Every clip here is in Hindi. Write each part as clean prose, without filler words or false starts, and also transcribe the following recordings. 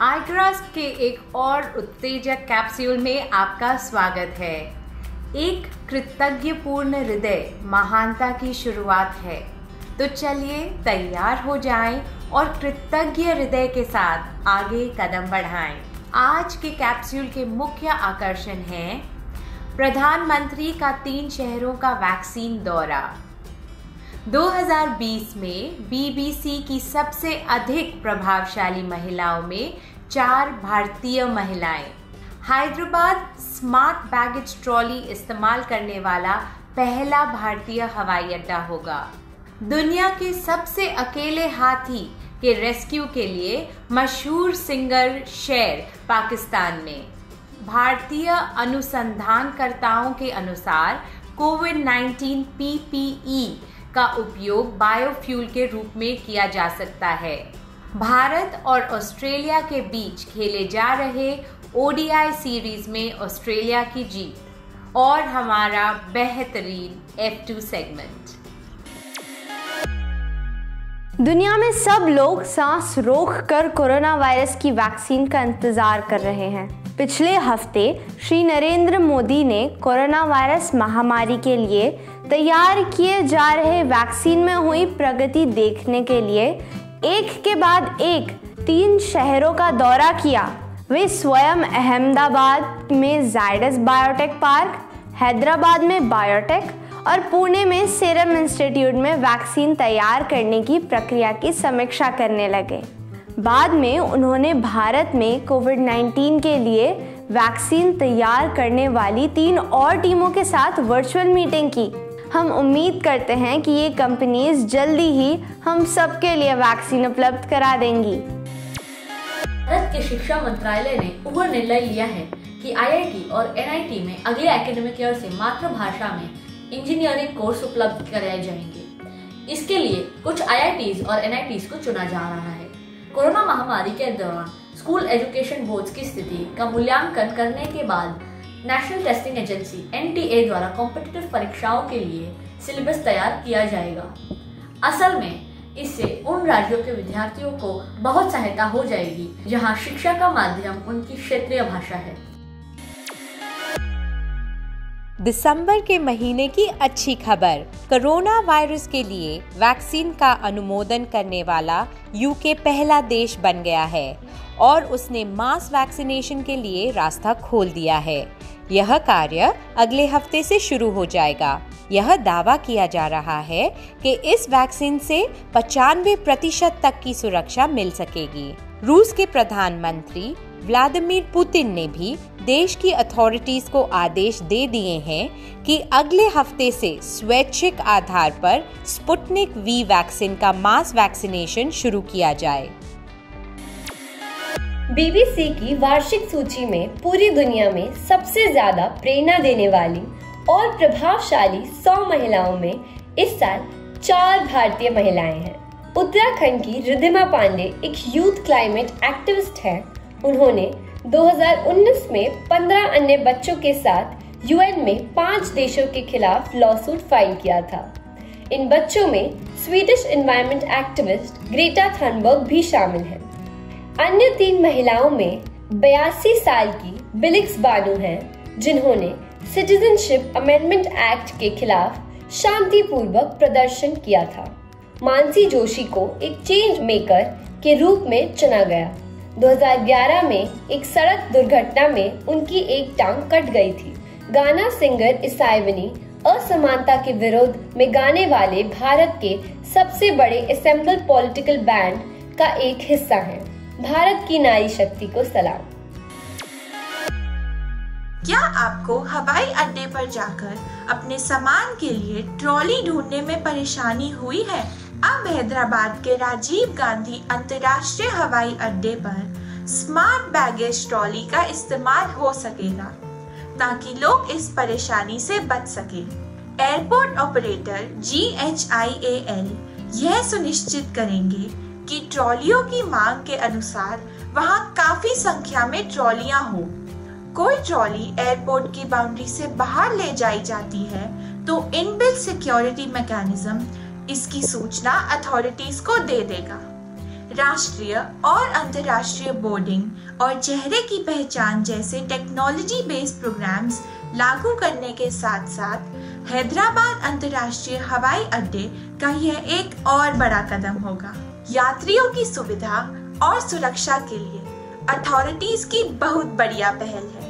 आइक्रास के एक और उत्तेजक कैप्सूल में आपका स्वागत है। एक कृतज्ञपूर्ण हृदय महानता की शुरुआत है। तो चलिए तैयार हो जाएं और कृतज्ञ हृदय के साथ आगे कदम बढ़ाएं। आज के कैप्सूल के मुख्य आकर्षण हैं प्रधानमंत्री का 3 शहरों का वैक्सीन दौरा। 2020 में बीबीसी की सबसे अधिक प्रभावशाली महिलाओं में 4 भारतीय महिलाएं। हैदराबाद स्मार्ट बैगेज ट्रॉली इस्तेमाल करने वाला पहला भारतीय हवाई अड्डा होगा। दुनिया के सबसे अकेले हाथी के रेस्क्यू के लिए मशहूर सिंगर शेर पाकिस्तान में। भारतीय अनुसंधानकर्ताओं के अनुसार कोविड-19 पीपीई का उपयोग बायोफ्यूल के रूप में किया जा सकता है। भारत और ऑस्ट्रेलिया के बीच खेले जा रहे ओडीआई सीरीज में ऑस्ट्रेलिया की जीत और हमारा बेहतरीन F2 सेगमेंट। दुनिया में सब लोग सांस रोककर कोरोना वायरस की वैक्सीन का इंतजार कर रहे हैं। पिछले हफ्ते श्री नरेंद्र मोदी ने कोरोना वायरस महामारी के लिए तैयार किए जा रहे वैक्सीन में हुई प्रगति देखने के लिए एक के बाद एक 3 शहरों का दौरा किया। वे स्वयं अहमदाबाद में जायडस बायोटेक पार्क, हैदराबाद में बायोटेक और पुणे में सीरम इंस्टीट्यूट में वैक्सीन तैयार करने की प्रक्रिया की समीक्षा करने लगे। बाद में उन्होंने भारत में कोविड-19 के लिए वैक्सीन तैयार करने वाली 3 और टीमों के साथ वर्चुअल मीटिंग की। हम उम्मीद करते हैं कि ये कंपनीज जल्दी ही हम सबके लिए वैक्सीन उपलब्ध करा देंगी। भारत के शिक्षा मंत्रालय ने उग्र निर्णय लिया है कि आईआईटी और एनआईटी में अगले एकेडमिक ईयर से मातृभाषा में इंजीनियरिंग कोर्स उपलब्ध कराए जाएंगे। इसके लिए कुछ आईआईटीज और एनआईटीज को चुना जा रहा है। कोरोना महामारी के दौरान स्कूल एजुकेशन बोर्ड की स्थिति का मूल्यांकन करने के बाद नेशनल टेस्टिंग एजेंसी एनटीए द्वारा कॉम्पिटिटिव परीक्षाओं के लिए सिलेबस तैयार किया जाएगा। असल में इससे उन राज्यों के विद्यार्थियों को बहुत सहायता हो जाएगी जहां शिक्षा का माध्यम उनकी क्षेत्रीय भाषा है। दिसंबर के महीने की अच्छी खबर, कोरोना वायरस के लिए वैक्सीन का अनुमोदन करने वाला यूके पहला देश बन गया है और उसने मास वैक्सीनेशन के लिए रास्ता खोल दिया है। यह कार्य अगले हफ्ते से शुरू हो जाएगा। यह दावा किया जा रहा है कि इस वैक्सीन से 95% तक की सुरक्षा मिल सकेगी। रूस के प्रधानमंत्री व्लादिमीर पुतिन ने भी देश की अथॉरिटीज को आदेश दे दिए हैं कि अगले हफ्ते से स्वैच्छिक आधार पर स्पुतनिक वी वैक्सीन का मास वैक्सीनेशन शुरू किया जाए। बीबीसी की वार्षिक सूची में पूरी दुनिया में सबसे ज्यादा प्रेरणा देने वाली और प्रभावशाली 100 महिलाओं में इस साल 4 भारतीय महिलाएं हैं। उत्तराखंड की रिद्धिमा पांडे एक यूथ क्लाइमेट एक्टिविस्ट है। उन्होंने 2019 में 15 अन्य बच्चों के साथ यूएन में 5 देशों के खिलाफ लॉसूट फाइल किया था। इन बच्चों में Swedish environment activist Greta Thunberg भी शामिल है। अन्य 3 महिलाओं में 82 साल की बिलिक्स बानू हैं, जिन्होंने सिटीजनशिप अमेंडमेंट एक्ट के खिलाफ शांतिपूर्वक प्रदर्शन किया था। मानसी जोशी को एक चेंज मेकर के रूप में चुना गया। 2011 में एक सड़क दुर्घटना में उनकी एक टांग कट गई थी। गाना सिंगर इसाइवनी असमानता के विरोध में गाने वाले भारत के सबसे बड़े असेंबल पॉलिटिकल बैंड का एक हिस्सा हैं। भारत की नारी शक्ति को सलाम। क्या आपको हवाई अड्डे पर जाकर अपने सामान के लिए ट्रॉली ढूंढने में परेशानी हुई है? अब हैदराबाद के राजीव गांधी अंतर्राष्ट्रीय हवाई अड्डे पर स्मार्ट बैगेज ट्रॉली का इस्तेमाल हो सकेगा ताकि लोग इस परेशानी से बच सके। एयरपोर्ट ऑपरेटर GHIAL यह सुनिश्चित करेंगे कि ट्रॉलियों की मांग के अनुसार वहां काफी संख्या में ट्रॉलियां हो। कोई ट्रॉली एयरपोर्ट की बाउंड्री से बाहर ले जाई जाती है तो इनबिल्ट सिक्योरिटी मैकेनिज्म इसकी सूचना अथॉरिटीज को दे देगा। राष्ट्रीय और अंतर्राष्ट्रीय बोर्डिंग और चेहरे की पहचान जैसे टेक्नोलॉजी बेस्ड प्रोग्राम्स लागू करने के साथ साथ हैदराबाद अंतर्राष्ट्रीय हवाई अड्डे का यह एक और बड़ा कदम होगा। यात्रियों की सुविधा और सुरक्षा के लिए अथॉरिटीज की बहुत बढ़िया पहल है।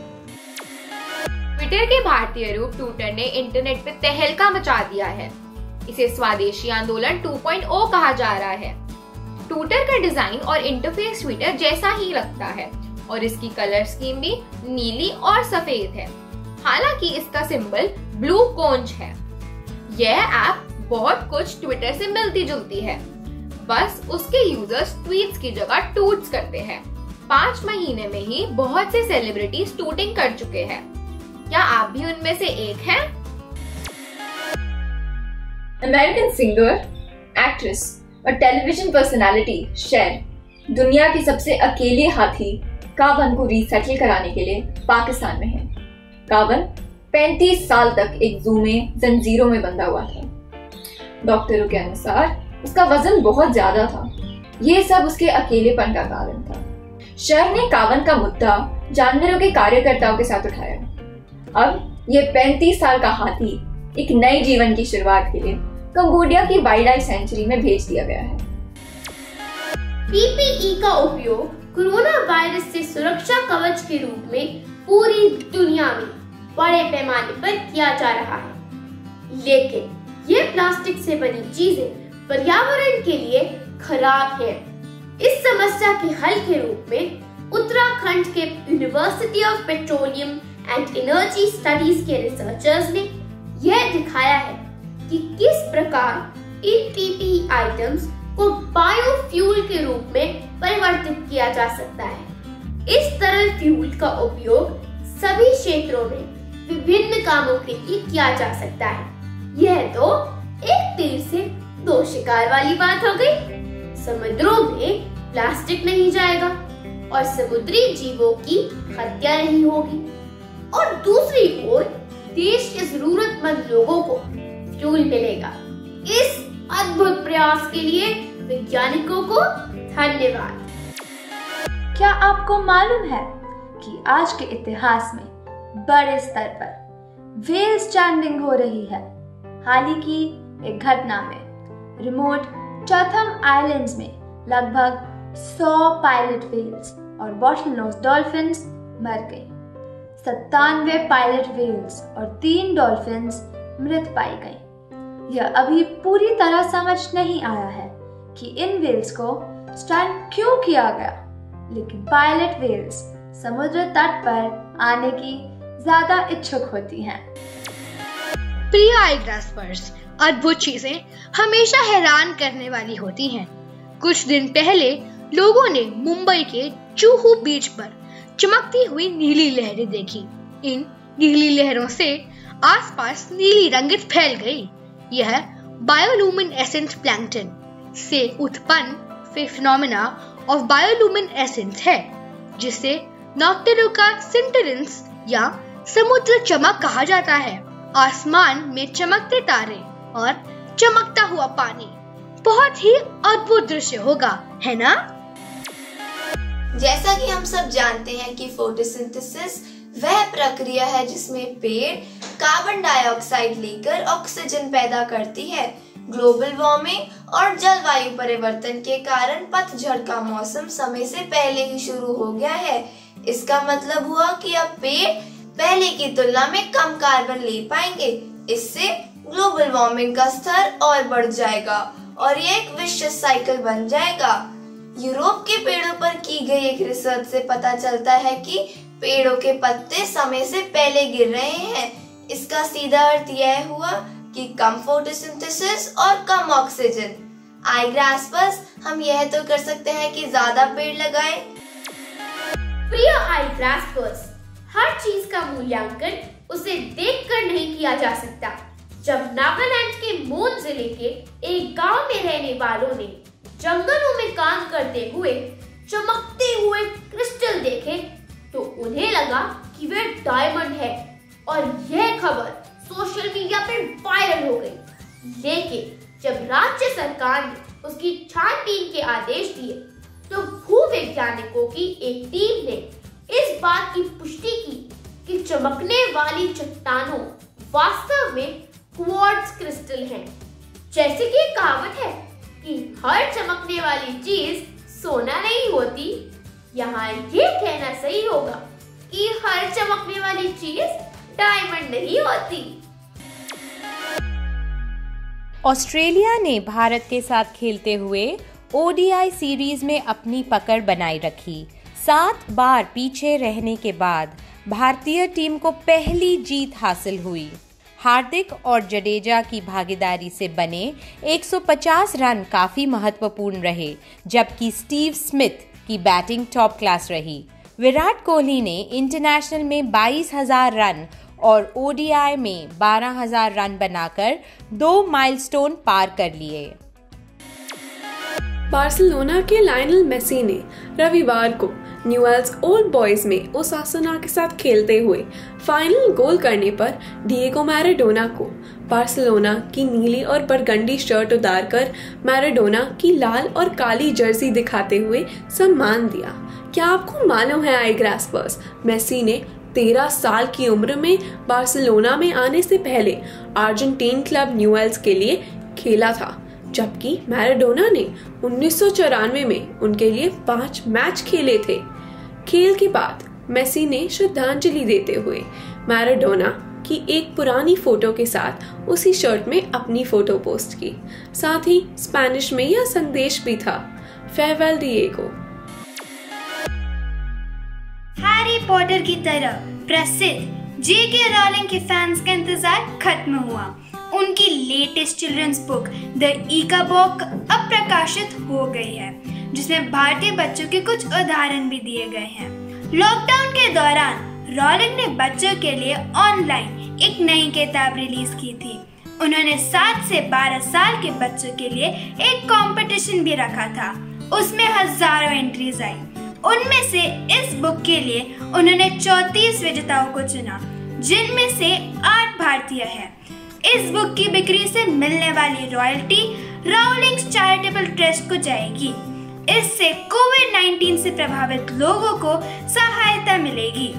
ट्विटर के भारतीय रूप ट्विटर ने इंटरनेट पे तहलका मचा दिया है। इसे स्वदेशी आंदोलन 2.0 कहा जा रहा है। ट्विटर का डिजाइन और इंटरफेस ट्विटर जैसा ही लगता है और इसकी कलर स्कीम भी नीली और सफेद है। हालांकि इसका सिंबल ब्लू कोंच है। यह ऐप बहुत कुछ ट्विटर से मिलती जुलती है, बस उसके यूजर्स ट्वीट्स की जगह टूट्स करते हैं। 5 महीने में ही बहुत से सेलिब्रिटीज ट्वीटिंग कर चुके हैं। क्या आप भी उनमें से एक हैं? अमेरिकन सिंगर, एक्ट्रेस और टेलीविजन पर्सनालिटी शेर दुनिया के सबसे अकेले हाथी कावन को रीसेटल कराने के लिए पाकिस्तान में है। कावन 35 साल तक एक जू में जंजीरों में बंधा हुआ था। डॉक्टरों के अनुसार उसका वजन बहुत ज्यादा था। ये सब उसके अकेलेपन का कारण था। शेर ने कावन का मुद्दा जानवरों के कार्यकर्ताओं के साथ उठाया। अब ये 35 साल का हाथी एक नए जीवन की शुरुआत के लिए कंबोडिया की वाइल्ड लाइफ सेंचुरी में भेज दिया गया है। पीपीई का उपयोग कोरोना वायरस से सुरक्षा कवच के रूप में पूरी दुनिया में बड़े पैमाने पर किया जा रहा है, लेकिन ये प्लास्टिक से बनी चीजें पर्यावरण के लिए खराब है। इस समस्या के हल के रूप में उत्तराखंड के university of petroleum and energy studies के रिसर्चर्स ने यह दिखाया है कि किस प्रकार इन पीपीई आइटम्स को बायोफ्यूल के रूप में परिवर्तित किया जा सकता है। इस तरल फ्यूल का उपयोग सभी क्षेत्रों में विभिन्न कामों के लिए किया जा सकता है। यह तो एक तीर से 2 शिकार वाली बात हो गई। समुद्रों में प्लास्टिक नहीं जाएगा और समुद्री जीवों की हत्या नहीं होगी, और दूसरी ओर देश के जरूरतमंद लोगों को फ्यूल मिलेगा। इस अद्भुत प्रयास के लिए वैज्ञानिकों को धन्यवाद। क्या आपको मालूम है कि आज के इतिहास में बड़े स्तर पर व्हेल स्टैंडिंग हो रही है? हाल ही की एक घटना में रिमोट चैथम आइलैंड्स में लगभग 100 पायलट व्हेल्स और बॉटलनोज डॉल्फिन्स मर गए। 97 पायलट व्हेल्स और 3 डॉल्फिन्स मृत पाई गई। यह अभी पूरी तरह समझ नहीं आया है कि इन व्हेल्स को स्टैंड क्यों किया गया, लेकिन पायलट व्हेल्स समुद्र तट पर आने की ज्यादा इच्छुक होती हैं। प्रिय आई ग्रास्पर्स, अद्भुत चीजें हमेशा हैरान करने वाली होती हैं। कुछ दिन पहले लोगों ने मुंबई के जुहू बीच पर चमकती हुई नीली लहरें देखी। इन नीली लहरों से आसपास नीली रंगत फैल गई। यह बायोलुमिनेसेंट प्लैंकटन से उत्पन्न फिनोमेना ऑफ बायोलुमिनेसेंस है, जिसे नॉक्टिलुका सिंटरेंस या समुद्र चमक कहा जाता है। आसमान में चमकते तारे और चमकता हुआ पानी बहुत ही अद्भुत दृश्य होगा, है ना? जैसा कि हम सब जानते हैं कि फोटोसिंथेसिस वह प्रक्रिया है जिसमें पेड़ कार्बन डाइऑक्साइड लेकर ऑक्सीजन पैदा करती है। ग्लोबल वार्मिंग और जलवायु परिवर्तन के कारण पतझड़ का मौसम समय से पहले ही शुरू हो गया है। इसका मतलब हुआ कि अब पेड़ पहले की तुलना में कम कार्बन ले पाएंगे। इससे ग्लोबल वार्मिंग का स्तर और बढ़ जाएगा और ये एक विशेष साइकिल बन जाएगा। यूरोप के पेड़ों पर की गई एक रिसर्च से पता चलता है कि पेड़ों के पत्ते समय से पहले गिर रहे हैं। इसका सीधा अर्थ यह हुआ कि कम फोटोसिंथेसिस और कम ऑक्सीजन। आई ग्रास्पर्स, हम यह तो कर सकते हैं कि ज्यादा पेड़ लगाएं। प्रिय आई ग्रास्पर्स, हर चीज का मूल्यांकन उसे देखकर नहीं किया जा सकता। जब नागालैंड के मोन जिले के एक गांव में रहने वालों ने जंगलों में काम करते हुए चमकते हुए क्रिस्टल देखे तो उन्हें लगा कि वे डायमंड है और यह खबर सोशल मीडिया पर वायरल हो गई। लेकिन जब राज्य सरकार ने उसकी छानबीन के आदेश दिए तो भूवैज्ञानिकों की एक टीम ने इस बात की पुष्टि की कि चमकने वाली चट्टानों वास्तव में क्वार्ट्ज क्रिस्टल हैं। जैसे कि कहावत है कि हर चमकने वाली चीज सोना नहीं होती, यहाँ ये कहना सही होगा कि हर चमकने वाली चीज डायमंड नहीं होती। ऑस्ट्रेलिया ने भारत के साथ खेलते हुए ओडीआई सीरीज में अपनी पकड़ बनाए रखी। 7 बार पीछे रहने के बाद भारतीय टीम को पहली जीत हासिल हुई। हार्दिक और जडेजा की भागीदारी से बने 150 रन काफी महत्वपूर्ण रहे, जबकि स्टीव स्मिथ की बैटिंग टॉप क्लास रही। विराट कोहली ने इंटरनेशनल में 22,000 रन और ओडीआई में 12,000 रन बनाकर 2 माइलस्टोन पार कर लिए। बार्सिलोना के लायनल मेसी ने रविवार को न्यूएल्स ओल्ड बॉयज में ओसासुना के साथ खेलते हुए फाइनल गोल करने पर डिएगो मैराडोना को बार्सिलोना की नीली और बरगंडी शर्ट उतारकर मैराडोना की लाल और काली जर्सी दिखाते हुए सम्मान दिया। क्या आपको मालूम है आई ग्रास्पर्स, मेसी ने 13 साल की उम्र में बार्सिलोना में आने से पहले अर्जेंटीन क्लब न्यूएल्स के लिए खेला था, जबकि मैराडोना ने 1994 में उनके लिए 5 मैच खेले थे। खेल के बाद मेसी ने श्रद्धांजलि देते हुए मैराडोना की एक पुरानी फोटो के साथ उसी शर्ट में अपनी फोटो पोस्ट की। साथ ही स्पेनिश में यह संदेश भी था, फेयरवेल डिएगो। हैरी पॉटर की तरह प्रसिद्ध जेके रॉलिंग के फैंस का इंतजार खत्म हुआ। उनकी लेटेस्ट चिल्ड्रंस बुक द इकाबॉक अब प्रकाशित हो गई है, जिसमें भारतीय बच्चों के कुछ उदाहरण भी दिए गए हैं। लॉकडाउन के दौरान रॉलिंग ने बच्चों के लिए ऑनलाइन एक नई किताब रिलीज की थी। उन्होंने 7 से 12 साल के बच्चों के लिए एक कंपटीशन भी रखा था। उसमें हजारों एंट्रीज आई। उनमें से इस बुक के लिए उन्होंने 34 विजेताओं को चुना, जिनमें से 8 भारतीय हैं। इस बुक की बिक्री से मिलने वाली रॉयल्टी राउलिंग्स चैरिटेबल ट्रस्ट को जाएगी। इससे कोविड-19 से प्रभावित लोगों को सहायता मिलेगी।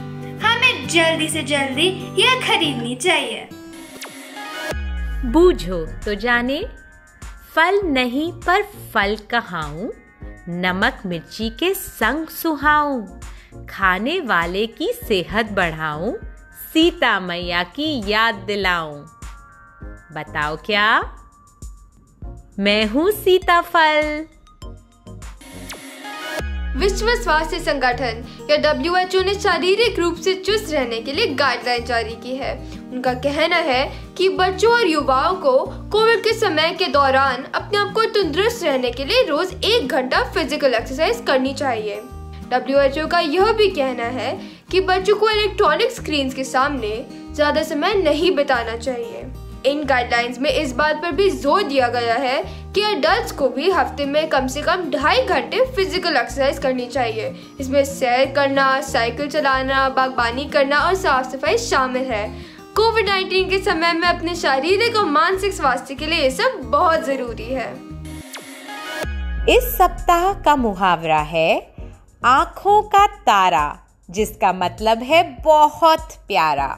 हमें जल्दी से जल्दी यह खरीदनी चाहिए। बूझो तो जाने, फल नहीं पर फल कहाऊं, नमक मिर्ची के संग सुहाऊं, खाने वाले की सेहत बढ़ाऊं, सीता मैया की याद दिलाऊं। बताओ क्या? मैं हूँ सीताफल। विश्व स्वास्थ्य संगठन या WHO ने शारीरिक रूप से चुस्त रहने के लिए गाइडलाइन जारी की है। उनका कहना है कि बच्चों और युवाओं को कोविड के समय के दौरान अपने आप को तंदुरुस्त रहने के लिए रोज 1 घंटा फिजिकल एक्सरसाइज करनी चाहिए। WHO का यह भी कहना है कि बच्चों को इलेक्ट्रॉनिक स्क्रीन के सामने ज्यादा समय नहीं बिताना चाहिए। इन गाइडलाइंस में इस बात पर भी जोर दिया गया है कि अडल्ट्स को भी हफ्ते में कम से कम 2.5 घंटे फिजिकल एक्सरसाइज करनी चाहिए। इसमें सैर करना, साइकिल चलाना, बागबानी करना और साफ सफाई शामिल है। कोविड-19 के समय में अपने शारीरिक और मानसिक स्वास्थ्य के लिए ये सब बहुत जरूरी है। इस सप्ताह का मुहावरा है आंखों का तारा, जिसका मतलब है बहुत प्यारा।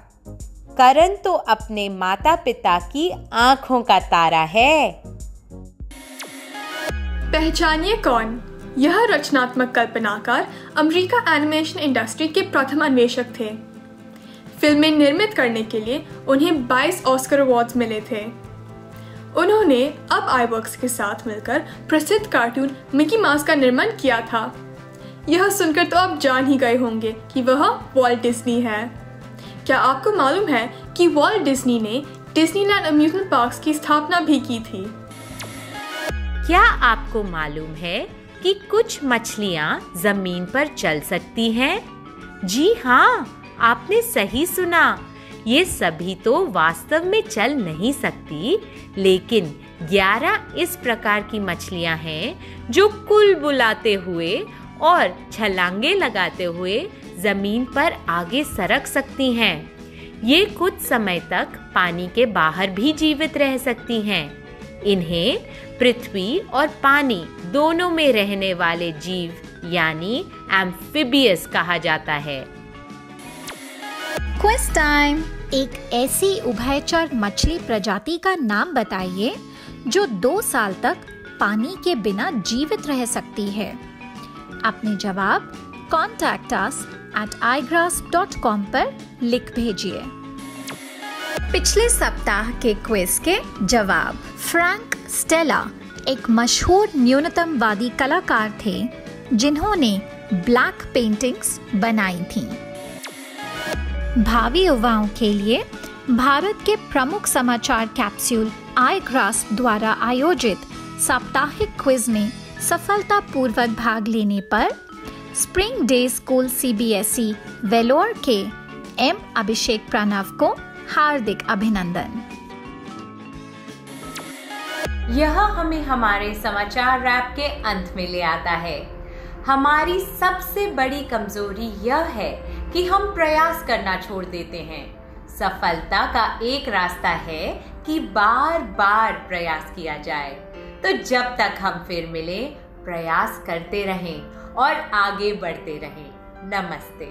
करण तो अपने माता पिता की आंखों का तारा है। पहचानिए कौन? यह रचनात्मक कल्पनाकार अमेरिका एनिमेशन इंडस्ट्री के प्रथम अन्वेषक थे। फिल्में निर्मित करने के लिए उन्हें 22 ऑस्कर अवार्ड्स मिले थे। उन्होंने अब आईवर्क्स के साथ मिलकर प्रसिद्ध कार्टून मिकी माउस का निर्माण किया था। यह सुनकर तो आप जान ही गए होंगे कि वह वॉल्ट डिज्नी है। क्या आपको मालूम है कि वॉल्ट डिज्नी ने डिज्नीलैंड अम्यूजमेंट पार्क्स की स्थापना भी की थी? क्या आपको मालूम है कि कुछ मछलियां जमीन पर चल सकती हैं? जी हाँ, आपने सही सुना। ये सभी तो वास्तव में चल नहीं सकती, लेकिन 11 इस प्रकार की मछलियां हैं जो कुल बुलाते हुए और छलांगे लगाते हुए जमीन पर आगे सरक सकती हैं। ये कुछ समय तक पानी के बाहर भी जीवित रह सकती हैं। इन्हें पृथ्वी और पानी दोनों में रहने वाले जीव यानी एम्फिबियस कहा जाता है। Quiz time. एक ऐसी उभयचर मछली प्रजाति का नाम बताइए जो 2 साल तक पानी के बिना जीवित रह सकती है। अपने जवाब contact us at igrass.com पर लिख भेजिए। पिछले सप्ताह के क्विज के जवाब। फ्रैंक स्टेला एक मशहूर न्यूनतमवादी कलाकार थे जिन्होंने ब्लैक पेंटिंग्स बनाई थीं। भावी युवाओं के लिए भारत के प्रमुख समाचार कैप्सूल आई ग्रास द्वारा आयोजित साप्ताहिक क्विज में सफलतापूर्वक भाग लेने पर spring day school CBSE Vellore के M अभिषेक प्रणव को हार्दिक अभिनंदन। यह हमें हमारे समाचार रैप के अंत में ले आता है। हमारी सबसे बड़ी कमजोरी यह है कि हम प्रयास करना छोड़ देते हैं। सफलता का एक रास्ता है कि बार बार प्रयास किया जाए। तो जब तक हम फिर मिले, प्रयास करते रहें और आगे बढ़ते रहें। नमस्ते।